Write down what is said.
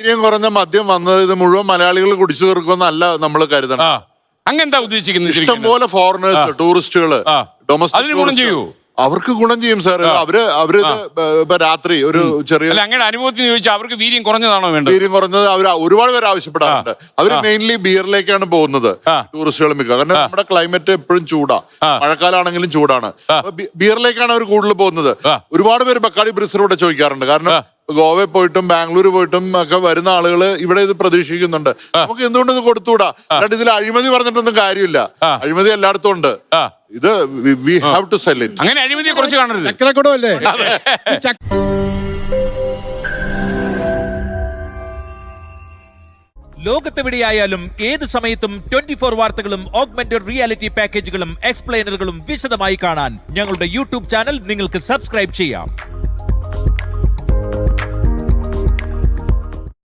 വീര്യം കുറഞ്ഞ മദ്യം വന്നത് ഇത് മുഴുവൻ മലയാളികൾ കുടിച്ചു തീർക്കുമെന്നല്ല നമ്മൾ കരുതണം. അങ്ങെന്താ ഉദ്ദേശിക്കുന്നത്? ഇഷ്ടംപോലെ ഫോറിനേഴ്സ്, ടൂറിസ്റ്റുകള്, ഡൊമസ്റ്റിക് അവർക്ക് ഗുണം ചെയ്യും സാർ. അവര് രാത്രി ഒരു ചെറിയ അങ്ങനെ അനുഭവത്തിന് ചോദിച്ചാൽ അവർക്ക് വീര്യം കുറഞ്ഞതാണോ വേണ്ടത്? വീര്യം കുറഞ്ഞത് അവർ ഒരുപാട് പേര് ആവശ്യപ്പെടാറുണ്ട്. അവര് മെയിൻലി ബിയറിലേക്കാണ് പോകുന്നത് ടൂറിസ്റ്റുകൾ മിക്ക. കാരണം നമ്മുടെ ക്ലൈമറ്റ് എപ്പോഴും ചൂടാ, മഴക്കാലാണെങ്കിലും ചൂടാണ്. ബിയറിലേക്കാണ് അവർ കൂടുതൽ പോകുന്നത്. ഒരുപാട് പേര് ബക്കാടി ബ്രിസറൂടെ ചോദിക്കാറുണ്ട്. കാരണം ഗോവയിൽ പോയിട്ടും ബാംഗ്ലൂർ പോയിട്ടും ഒക്കെ വരുന്ന ആളുകൾ ഇവിടെ ഇത് പ്രതീക്ഷിക്കുന്നുണ്ട്. നമുക്ക് എന്തുകൊണ്ട് ഇത് കൊടുത്തുകൂടാ? അല്ലാണ്ട് ഇതിൽ അഴിമതി പറഞ്ഞിട്ടൊന്നും കാര്യമില്ല. അഴിമതി എല്ലായിടത്തും ഉണ്ട്. ഇത് we have to sell it. അങ്ങനെ അഴിമതിയെ കുറിച്ച് കാണരുത്. ചക്കരക്കുടമല്ലേ? ലോകത്തെവിടെയായാലും ഏത് സമയത്തും 24 വാർത്തകളും ഓഗ്മെന്റഡ് റിയാലിറ്റി പാക്കേജുകളും എക്സ്പ്ലെയിനറുകളും വിശദമായി കാണാൻ ഞങ്ങളുടെ യൂട്യൂബ് ചാനൽ നിങ്ങൾക്ക് സബ്സ്ക്രൈബ് ചെയ്യാം.